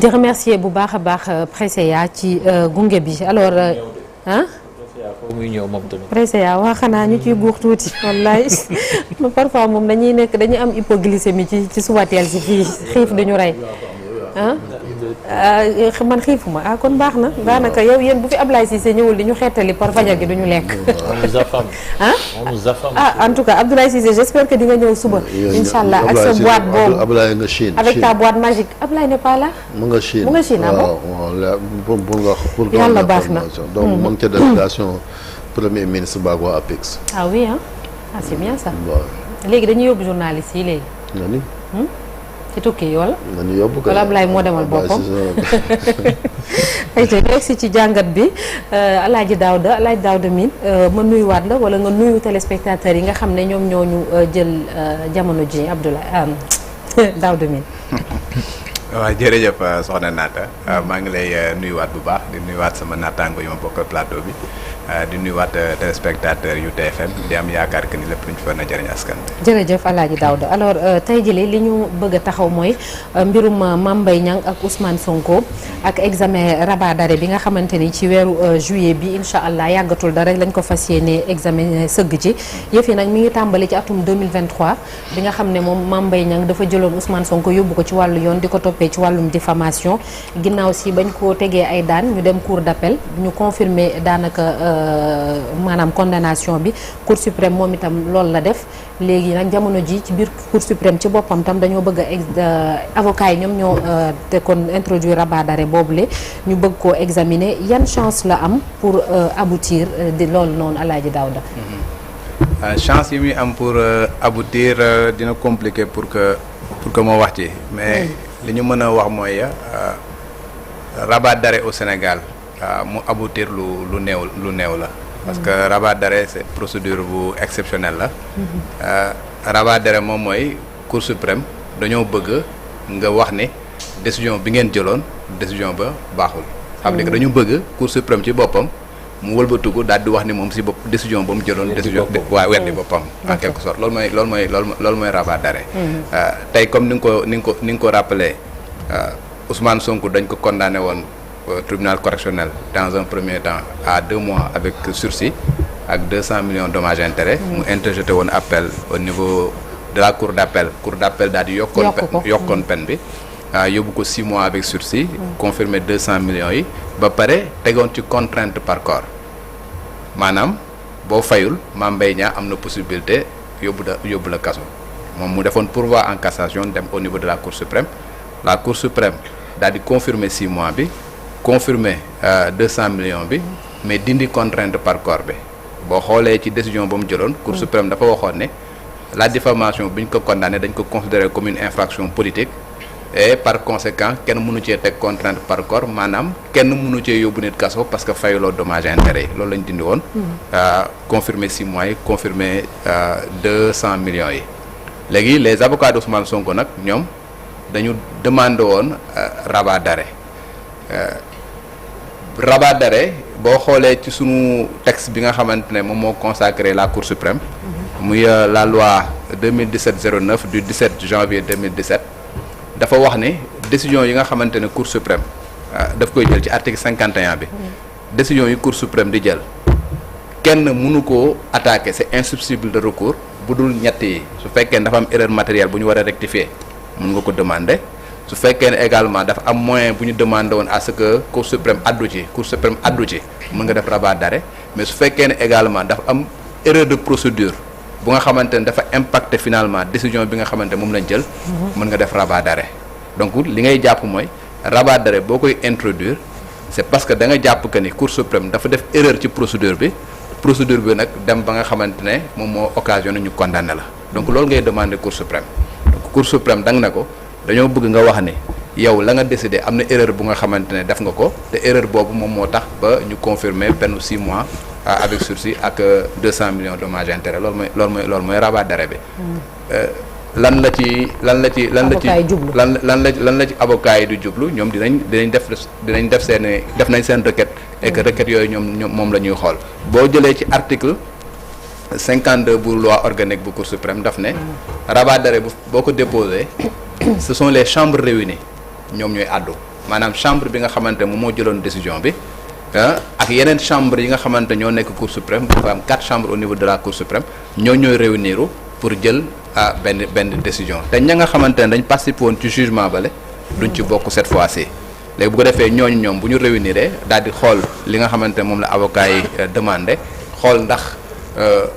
di remercier bu baax a baax Presseya ci gunge bi alors ah. muy ñëw moom tamit. Presseya waa xanaa ñu ciy guux tuuti wallaay parfois moom dañuy am hypoglycémie ci subateel si fii xiif duñu rey ah. man xiifuma kon baax na daanaka yow yéen bu fi Ablaye Cissé ñëwul di ñu xeetali par fajar gi duñu lekk. En tout cas Abdoulaye Cissé j'espère que di nga ñëw suba. Inch'Allah ak sa boîte boobu Ablaye nga Chine avec ta boîte magique Ablaye n'est pas là. mu nga Chine pour yàlla baax na donc mu ngi ca délégation premier ministre baag waa APEX. ah oui c'est bien ça. léegi dañuy yóbbu journaliste yi léegi. ci tukki yi wala. nañu yóbbu kay wala Ablaye moo demal boppam. ayca ñu egsi ci jàngat bi Alaaji Daouda Mine ma nuyuwaat la wala nga nuyu téléspectateurs yi nga xam ne ñoom ñoo ñu jël jamono ji Abdoulaye Daouda Mine. waaw jërëjëf soxna Naata maa ngi lay nuyuwaat bu baax di nuyuwaat sama naataango yu ma bokk plateau bi di nuyuwaat téléspectateur yu TFM di am yaakaar que ni lépp luñ fa na jëriñ askan bi. jërëjëf Alaaji Daouda alors tey jii li ñu bëgg a taxaw mooy mbirum Mame Mbaye Niang ak Ousmane Sonko ak examen rabat d'arrêt bi nga xamante ni ci weeru juillet bi incha allah yàggatul dara lañ ko fas yéene examen sëgg ci yëf yi nag mi ngi tàmbali ci atum 2023 bi nga xam ne moom Mame Mbaye Niang dafa jëloon Ousmane Sonko yóbbu ko ci wàllu yoon di ko toppee ci wàllum diffamation ginnaaw si bañ ko tegee ay daan ñu dem cour d'appel ñu confirmer daanaka maanaam condamnation bi cour suprême moom itam loolu la def léegi nag jamono ji ci biir cour suprême ci boppam tam dañoo bëgg a avocat yi ñoom ñoo te kon introduire rabat d'arrêt boobule ñu bëgg koo examiner yan chance la am pour aboutir di loolu noonu Alaaji Daouda. chance yi muy am pour aboutir dina compliqué pour que moo wax ci mais li ñu mën a wax mooy rabat d'arrêt au Sénégal mu aboutir lu néew la parce que rabat d'arrêt c'est procédure bu exceptionnelle la rabat d'arrêt moom mooy Cour suprême dañoo bëgg nga wax ne décision bi ngeen jëloon décision ba baaxul xam nga dañu bëgg Cour suprême ci boppam mu wëlbatuko daal di wax ni moom si bopp décision ba mu jëloon décision waa weddi boppam en quelque sorte loolu mooy rabat d'arrêt tey comme ni nga ko rappelé Ousmane Sonko dañ ko condamné woon tribunal correctionnel dans un premier temps à 2 mois avec sursis ak 200 millions dommages et intérêts mu interjeté woon appel au niveau de la cour d'appel daal di yokkoon peine bi yóbbu ko 6 mois avec sursis confirmé 200 millions yi ba pare tegoon ci contrainte par corps maanaam boo fayul Mame Mbaye Niang am na possibilité yóbbu la kaso moom mu defoon pourvoi en cassation dem au niveau de la cour suprême daal di confirmer 6 mois bi confirmer 200 millions bi mais dindi contrainte par corps bi boo xoolee ci décision ba mu jëloon cour suprême dafa waxoon ne la diffamation bi ñu ko condamné dañ ko considérer comme une infraction politique et par conséquent kenn mënu cee teg contrainte par corps maanaam kenn mënu cee yóbbu nit kaso parce que fayuloo dommages et intérêts yi loolu lañ dindi woon confirmer 6 mois yi confirmer 200 millions yi léegi les avocats d'Ousmane Sonko nag ñoom dañu demandé woon rabat d'arrêt rabat d'arrêt boo xoolee ci sunu texte bi nga xamante ne moom moo consacré la Cour suprême muy la loi 2017-09 du 17 janvier 2017 dafa wax ne décision yi nga xamante ne Cour suprême daf koy jël ci article 51 bi décision yi Cour suprême di jël kenn mënu koo attaquer c'est insusceptible de recours bu dul ñett yi su fekkee ne dafa am erreur matérielle bu ñu war a rectifier mën nga ko demander su fekkee ne également dafa am moyen bu ñu demandé woon à ce que Cour suprême addu ci mën nga def rabat d'arrêt mais su fekkee ne également dafa am erreur de procédure bu nga xamante ne dafa impacter finalement décision bi nga xamante moom lañ jël mën nga def rabat d'arrêt donc li ngay jàpp mooy rabat d'arrêt boo koy introduire c'est parce que da nga jàpp que ni Cour suprême dafa def erreur ci procédure bi nag dem ba nga xamante ne moom moo occasionné ñu condamné la donc loolu ngay demander Cour suprême donc Cour suprême da nga ne ko dañoo bëgg nga wax ne yow la nga décidé am na erreur bu nga xamante ne def nga ko te erreur boobu moom moo tax ba ñu confirmer peine 6 mois avec sursis ak 200 millions dommages et intérêts loolu mooy rabat d'arrêt bi lan la ci avocat yi di jublu ñoom dinañ def seen requête et que requête yooyu ñoom moom la ñuy xool boo jëlee ci article 52 bu loi organique bu Cour suprême daf ne rabat d'arrêt boo ko déposé ce sont les chambres réunies ñoom ñooy àddu maanaam chambre bi nga xamante moom moo jëloon décision bi ak yeneen chambre yi nga xamante ñoo nekk Cour suprême dafa am 4 chambres au niveau de la Cour suprême ñooy réunir pour jël benn décision te ña nga xamante ne dañ participé woon ci jugement bale duñ ci bokk cette fois-ci léegi bu ko defee ñooñu ñoom bu ñu réunir daal di xool li nga xamante ne moom la avocat yi demandé xool ndax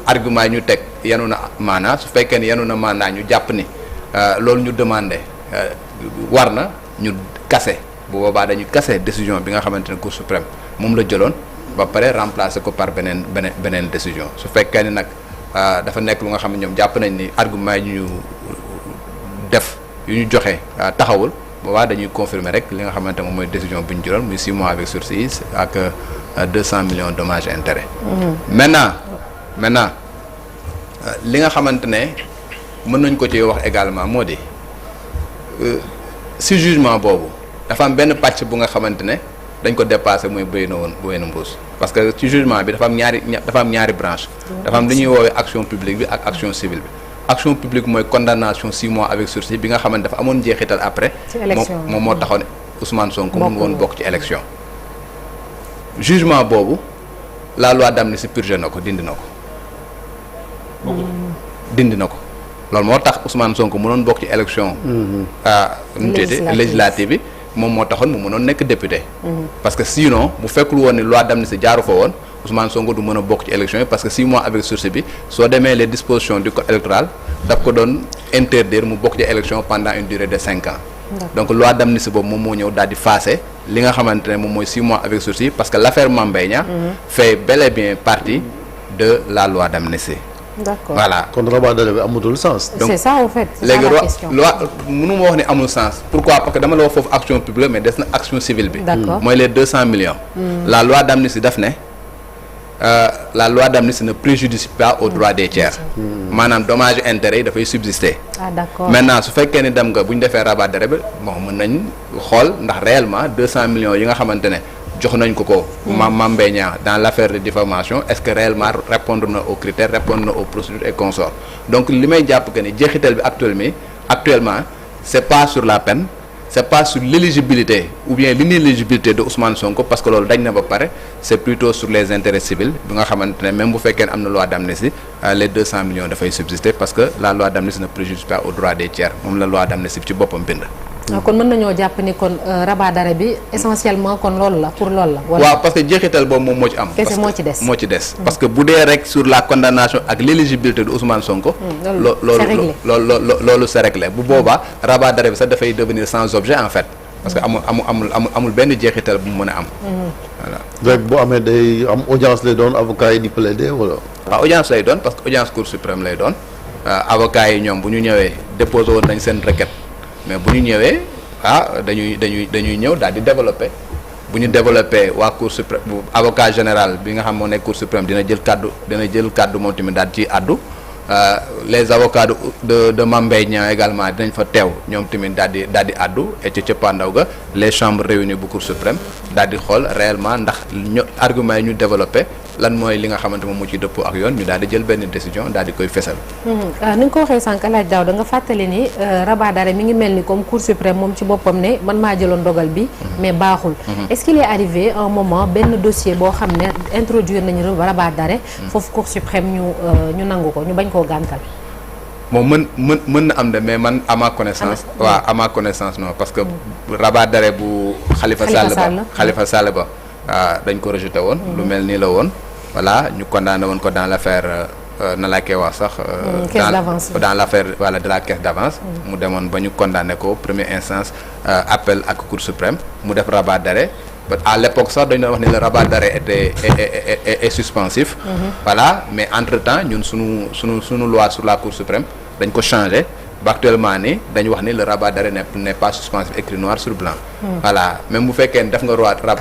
argument yi ñu teg yanu na maanaa su fekkee ne yanu na maanaa ñu jàpp ni loolu ñu demandé war na ñu kase bu boobaa dañuy kase décision bi nga xamante ne Cour suprême moom la jëloon ba pare remplacer ko par beneen décision su fekkee ni nag dafa nekk lu nga xam ne ñoom jàpp nañ ni argument yi ñu def yu ñu joxe taxawul boobaa dañuy confirmer rek li nga xamante moom mooy décision bi ñu jëloon muy 6 mois avec sursis ak 200 millions dommages et intérêts. maintenant li nga xamante ne mën nañ ko ci wax également moo di si jugement boobu dafa am benn pàcc bu nga xamante ne dañ ko dépassé mooy béy na mbuus parce que ci jugement bi dafa am ñaari branche dafa am li ñuy woowee action publique bi ak action civile bi action publique mooy condamnation 6 mois avec sursis bi nga xamante dafa amoon jeexital après moom moo taxoon Ousmane Sonko mun woon bokk ci élection jugement boobu la loi d'amnistie purgé na ko dindi na ko loolu moo tax Ousmane Sonko mënoon bokk ci élection législative bi moom moo taxoon mu mënoon nekk député parce que sinon bu fekkul woon ni loi d'amnistie jaaru fa woon Ousmane Sonko du mën a bokk ci élection yi parce que 6 mois avec sursis bi soo demee les dispositions du code électoral daf ko doon interdire mu bokk ci élection pendant une durée de 5 ans donc loi d'amnistie boobu moom moo ñëw daal di faase li nga xamante ne moom mooy 6 mois avec sursis parce que l'affaire Mame Mbaye Niang fait bel et bien partie de la loi d'amnistie. D'accord. Voilà. kon rabat d'arrêt bi amatul sens. Donc, c'est ça en fait. C'est léegi ça la question. loi mënu ma wax ni amul sens. pourquoi parce que dama la wax foofu action publique mais des na action civile bi. D'accord. mooy les 200 millions. La loi d'amnistie daf ne la loi d'amnistie ne préjudicie pas aux droits des tiers. maanaam dommages et intérêts yi dafay subsister. Ah d'accord. maintenant su fekkee ni dem nga bu ñu defee rabat d'arrêt bi bon mën nañ xool ndax réellement 200 millions yi nga xamante ne jox nañ ko Mame Mbaye Niang dans l'affaire de diffamation est-ce que réellement répondre na aux critères répondre na aux procédures et consorts donc li may jàpp que ni jeexital bi actuellement c'est pas sur la peine c'est pas sur l'éligibilité ou bien l'inéligibilité de Ousmane Sonko parce que loolu dañ na ba pare c'est plutôt sur les intérêts civils bi nga xamante ne même bu fekkee ne am na loi d'amnistie les 200 millions dafay subsister parce que la loi d'amnistie ne préjuge pas aux droits des tiers moom la loi d'amnistie ci boppam bind. kon mën nañoo jàpp ni kon rabat d'arrêt bi essentiellement kon loolu la pour loolu la. waaw parce que jeexital boobu moom moo ci am. kese moo ci des. parce que bu dee rek sur la condamnation ak l'éligibilité de Ousmane Sonko. loolu c'est réglé bu boobaa rabat d'arrêt bi sax dafay devenir sans objet en fait. parce que amul benn jeexital bu mu mën a am. voilà rek bu amee day am audience lay doon avocat yi di plaider wala. waaw audience lay doon parce que audience Cour suprême lay doon avocat yi ñoom bu ñu ñëwee déposé woon nañ seen requête. mais bu ñu ñëwee dañuy ñëw daal di développer bu ñu développer waa Cour suprême bu avocat général bi nga xam moo nekk Cour suprême dina jël kaddu moom tamit daal ci addu les avocats de Mame Mbaye Niang également dinañ fa teew ñoom tamit daal di addu et ci cëppaandaw ga les chambres réunies bu Cour suprême daal di xool réellement ndax argument yi ñu développé lan mooy li nga xamante moom mu ci dëppoo ak yoon ñu daal di jël benn décision daal di koy fesal. ni nga ko waxee sànq El Hadj Daouda nga fàttali ni rabat d'arrêt mi ngi mel ni comme Cour suprême moom ci boppam ne man maa jëloon dogal bi. mais baaxul. est-ce qu'il est arrivé un moment benn dossier boo xam ne introduire nañu rabat d'arrêt. foofu Cour suprême ñu nangu ko ñu bañ koo gàntal. moom mën na am de mais man à ma connaissance. waaw à ma connaissance non parce que rabat d'arrêt bu. Khalifa Sall ba dañ ko rejeté woon. lu mel nii la woon. voilà ñu condamné woon ko dans l'affaire na la koy wax sax. caisse d'avance dans l'affaire voilà de la caisse d'avance. mu demoon ba ñu condamné ko première instance appel ak Cour suprême mu def rabat d'arrêt à l'époque sax dañu doon wax ni le rabat d'arrêt est suspensif. voilà mais entre temps ñun sunu loi sur la Cour suprême dañ ko changé ba actuellement ni dañu wax ni le rabat d'arrêt n'est pas suspensif écrit noir sur blanc. voilà même bu fekkee ne def nga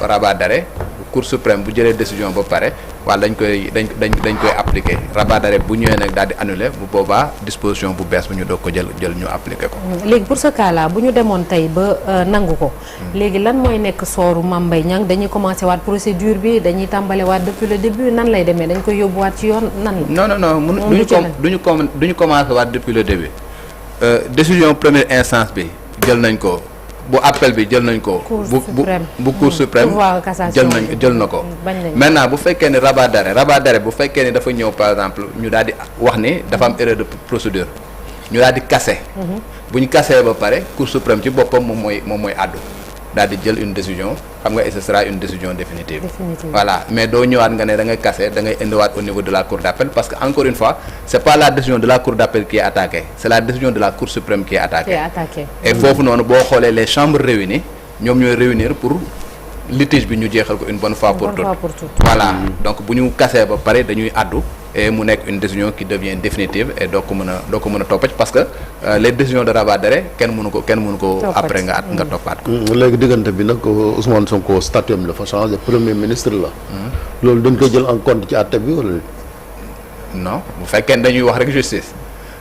rabat d'arrêt Cour suprême bu jëlee décision ba pare wala dañ koy appliquer rabat d'arrêt bu ñëwee nag daal di annuler bu boobaa disposition bu bees bu ñu doog ko jël ñu appliquer ko. léegi pour ce cas là bu ñu demoon tey ba nangu ko. léegi lan mooy nekk sooru Mame Mbaye Niang dañuy commencer waat procédure bi dañuy tàmbale waat depuis le début nan lay demee dañ koy yóbbuwaat ci yoon nan la. non duñu commencer waat depuis le début décision première instance bi jël nañ ko bu appel bi jël nañ ko. bu cour suprême jël na ko. maintenant bu fekkee ne rabat d'arrêt bu fekkee ne dafa ñëw par exemple ñu daal di wax ni dafa am erreur de procédure ñu daal di casser. bu ñu casser ba pare cour suprême ci boppam moom mooy àddu daal di jël une décision xam nga et ce sera une décision définitive. Voilà mais doo ñëwaat nga ne da ngay casser da ngay indiwaat au niveau de la cour d'appel parce que encore une fois c'est pas la décision de la cour d'appel qui est attaquée c'est la décision de la cour suprême qui est attaquée. Et foofu noonu boo xoolee les chambres réunies ñoom ñooy réunir pour litige bi ñu jeexal ko une bonne fois pour toutes. Voilà donc bu ñu casser ba pare dañuy àddu et mu nekk une décision qui devient définitive et doo ko mën a toppati parce que les décisions de rabat d'arrêt kenn mënu ko après nga toppaat ko. léegi diggante bi nag Ousmane Sonko statut am dafa changé premier ministre la. loolu dañ koy jël en compte ci àtte bi wala. non bu fekkee dañuy wax rek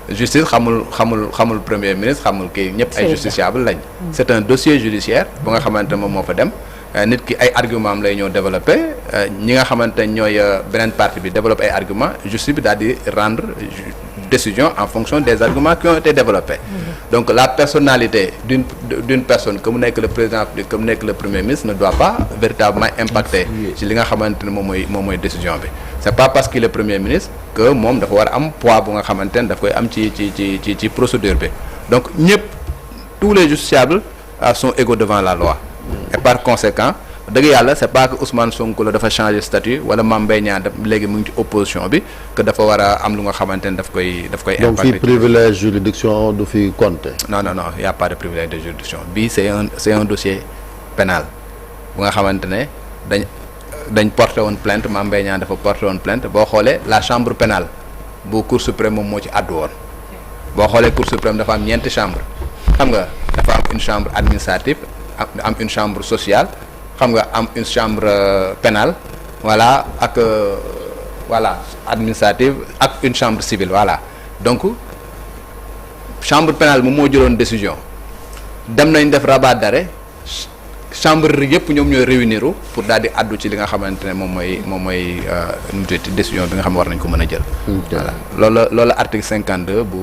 justice xamul premier ministre xamul kii ñëpp ay justiciable lañ. c'est un dossier judiciaire bu nga xamante ne moom moo fa dem. nit ki ay argument am lay ñëw développé ñi nga xamante ne ñooy beneen partie bi développé ay argument justice bi daal di rendre décision en fonction des arguments qui ont été développés. Donc la personnalité d'une personne que mu nekk le président que mu nekk le premier ministre ne doit pas véritablement impacter ci li nga xamante ne moom mooy décision bi c'est pas parce qu'il est premier ministre que moom dafa war a am poids bu nga xamante ne daf koy am ci procédure bi donc ñëpp tous les justiciables sont égaux devant la loi. Et par conséquent dëgg yàlla c'est pas que Ousmane Sonko la dafa changer statut wala Mame Mbaye Niang léegi mu ngi ci opposition bi que dafa war a am lu nga xamante ne daf koy impacter. Donc fii privilège juridiction du fi compter. Non y a pas de privilège de juridiction bii c'est un dossier pénal bu nga xamante ne dañ porté woon plainte Mame Mbaye Niang dafa porté woon plainte boo xoolee la chambre pénale bu cour suprême moom moo ci àddu woon boo xoolee cour suprême dafa am ñeenti chambre xam nga dafa am une chambre administrative am une chambre sociale xam nga am une chambre pénale voilà ak voilà administrative ak une chambre civile voilà donc chambre pénale moom moo jëloon décision dem nañ def rabat d'arrêt chambre yëpp ñoom ñooy réunir pour daal di addu ci li nga xamante ne moom mooy nu mu tuddati décision bi nga xam ne war nañ ko mën a jël. voilà loolu article 52 bu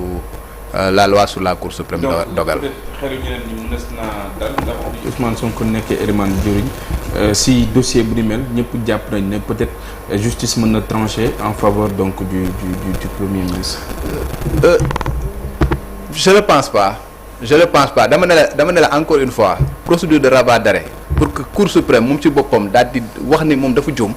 la loi sur la cour suprême dogal. donc xelu ñeneen ñi mën naa dal ndax Ousmane Sonko nekkee élément juridique si dossier bu ni mel ñëpp jàpp nañ ne peut-être justice mën na trancher en faveur donc du premier ministre. Je ne pense pas dama ne la encore une fois procédure de rabat d'arrêt pour que cour suprême moom ci boppam daal di wax ni moom dafa juum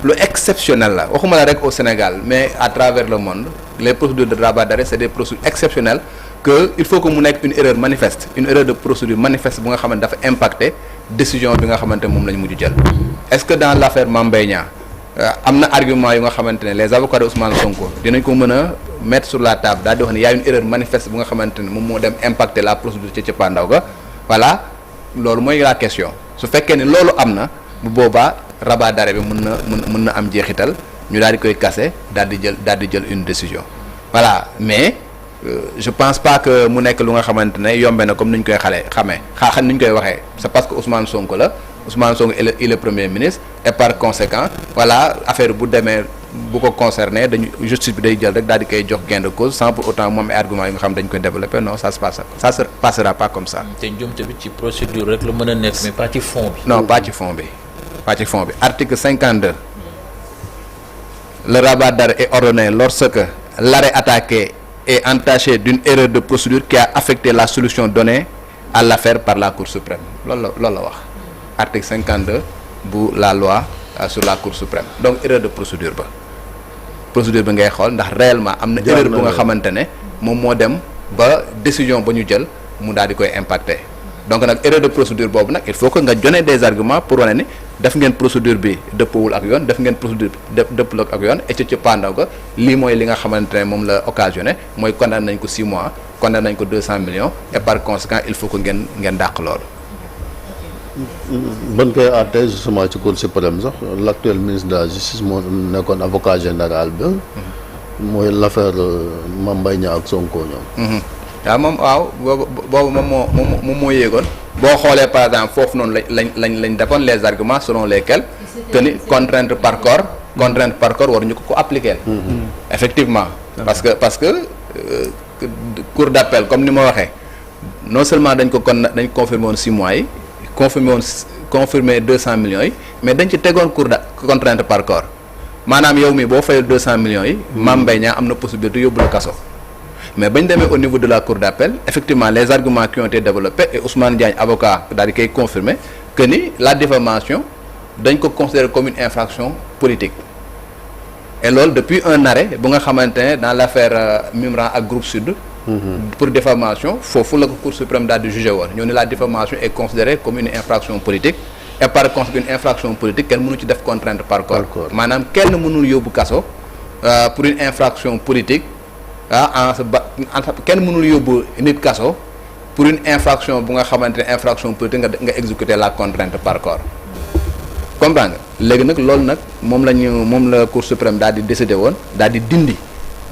lu exceptionnel la waxuma la rek au Sénégal mais à travers le monde les procédures de rabat d'arrêt c'est des procédures exceptionnelles que il faut que mu nekk une erreur manifeste une erreur de procédure manifeste bu nga xamante dafa impacter décision bi nga xamante moom la ñu mujj jël. Est-ce que dans l'affaire Mame Mbaye Niang am na argument yu nga xamante ne les avocats de Ousmane Sonko dinañ ko mën a mettre sur la table daal di wax ne y a une erreur manifeste bu nga xamante ne moom moo dem impacter la procédure ca cëppaandaw ga voilà loolu mooy la question su fekkee ne loolu am na bu boobaa rabat d'arrêt bi mën na am jeexital ñu daal di koy casser daal di jël une décision voilà mais je pense pas que mu nekk lu nga xamante ne yombe na comme ni ñu koy ni ñu koy waxee c'est parce que Ousmane Sonko il est premier ministre et par conséquent voilà affaire bu demee bu ko concerné dañu justice bi day jël rek daal di koy jox gain de cause sans pour autant moom ay argument yi nga xam dañ koy développer non ça se passera pas comme ça. te njuumte bi ci procédure rek la mën a nekk mais pas ci fond bi. non pas ci fond bi article 52 le rabat d'arrêt est ordonné lorsque l'arrêt attaqué est entaché d'une erreur de procédure qui a affecté la solution donnée à l'affaire par la Cour suprême loolu la wax article 52 bu la loi sur la Cour suprême donc erreur de procédure ba ngay xool ndax réellement am na erreur bu nga xamante ne moom moo dem ba décision ba ñu jël mu daal di koy impacter donc nag erreur de procédure boobu nag il faut que nga donner des arguments pour wane ni def ngeen procédure bi dëppawul ak yoon def ngeen procédure bi dëppal ak yoon et ci pandaw ga lii mooy li nga xamante ne moom la occasionné mooy condamné nañ ko 6 mois condamné nañ ko 200 millions et par conséquent il faut que ngeen dàq loolu. ban koy àtte justement ci Cour suprême sax l'actuel ministre de la justice moo nekkoon avocat général bi mooy l'affaire Mame Mbaye Niang ak Sonko ñoom. waaw boobu moom moo yéegoon boo xoolee par exemple foofu noonu lañ defoon les arguments selon lesquels que ni contrainte par corps waruñu ko appliquer. Effectivement parce que cour d'appel comme ni ma waxee non seulement dañ confirmé woon 6 mois yi confirmé 200 millions yi mais dañ ci tegoon contrainte par corps maanaam yow mi boo fayul 200 millions yi. Mame Mbaye Niang am na possibilité yóbbu la kaso. mais bañ demee au niveau de la cour d'appel effectivement les arguments qui ont été développés et Ousmane Diagne avocat daal di koy confirmer que ni la diffamation dañ ko considérer comme une infraction politique. et loolu depuis un arrêt bu nga xamante ne dans l'affaire Mimran ak Groupe Sud. pour diffamation foofu la ko Cour suprême daal di jugé woon ñoo ne la diffamation est considérée comme une infraction politique et par conséquent une infraction politique kenn mënu ci def contrainte par corps maanaam kenn mënul yóbbu kaso pour une infraction politique kenn mënul yóbbu nit kaso pour une infraction bu nga xamante ne infraction politique nga exécuter la contrainte par corps comprendre nga léegi nag loolu nag moom la Cour suprême daal di décider woon daal di dindi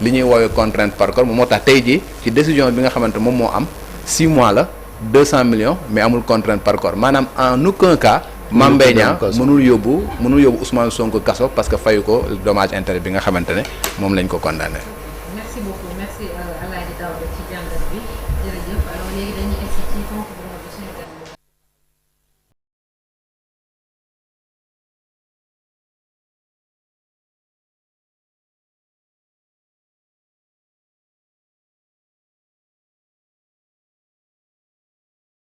li ñuy woowee contrainte par corps moom moo tax tey jii ci décision bi nga xamante moom moo am 6 mois la 200 millions mais amul contrainte par corps maanaam en aucun cas Mame Mbaye Niang mënul yóbbu Ousmane Sonko kaso parce que fayu ko dommage intérêt bi nga xamante ne moom lañ ko condamné. merci beaucoup merci Alaaji Daouda ci jàngat bi jërëjëf alors léegi dañuy egsi ci ponk bu mujj suñu